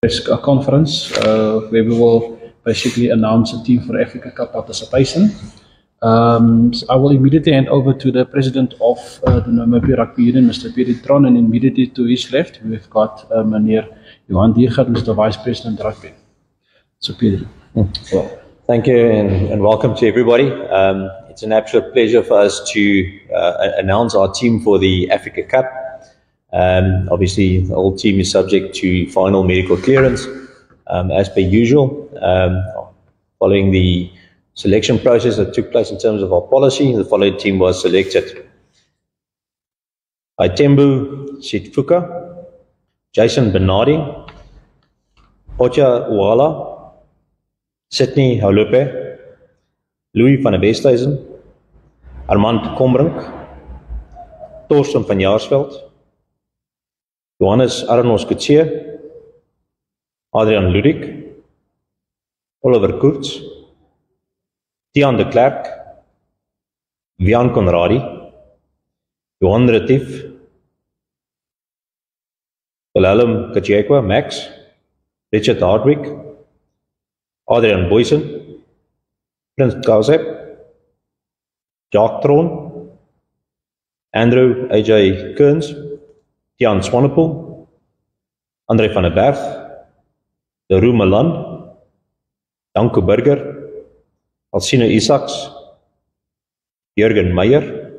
press conference where we will basically announce a team for Africa Cup participation. So I will immediately hand over to the president of the Namibia Rugby Union, Mr. Pierre Tron, and immediately to his left we've got Meneer Johan Diergaard, who's the Vice President Rugby. So Pierre. Well, thank you and welcome to everybody. It's an absolute pleasure for us to announce our team for the Africa Cup. Obviously, the whole team is subject to final medical clearance, as per usual. Following the selection process that took place in terms of our policy, the following team was selected: Aitembu Sitfuka, Jason Bernardi, Ocha Uala, Sydney Haulope, Louis van der Westhuizen, Armand Kombrink, Torsten van Jaarsveld, Johannes Arnos Kutsie, Adrian Ludik, Oliver Koorts, Tiaan de Klerk, Wiaan Conradi, Johan Retief, Willem Kachekwa, Max, Richard Hardwick, Adrian Boysen, Prins Kazep, Jacques Tron, Andrew AJ Kearns, Tiaan Swanepoel, André van der Berg, Leroux Malan, Danko Burger, Alcina Isaacs, Jurgen Meyer,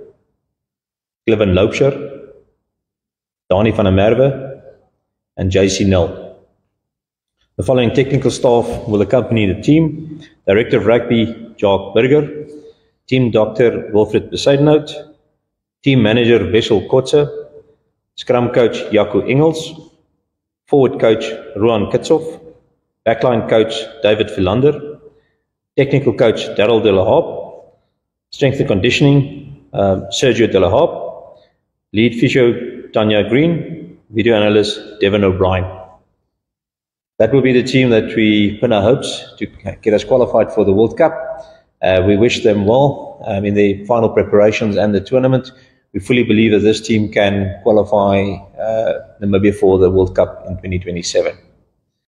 Cliven Loubser, Dani van der Merwe, and JC Nel. The following technical staff will accompany the team: Director of Rugby, Jacques Burger, Team Doctor Wilfred Besuidenhout, Team Manager Wessel Kotze, Scrum Coach Jaco Engels, Forward Coach Rohan Kitshoff, Backline Coach David Philander, Technical Coach Daryl De La Harpe, Strength and Conditioning Sergio De La Harpe, Lead Physio Tanya Green, Video Analyst Devin O'Brien. That will be the team that we pin our hopes to get us qualified for the World Cup. We wish them well in the final preparations and the tournament. We fully believe that this team can qualify Namibia for the World Cup in 2027.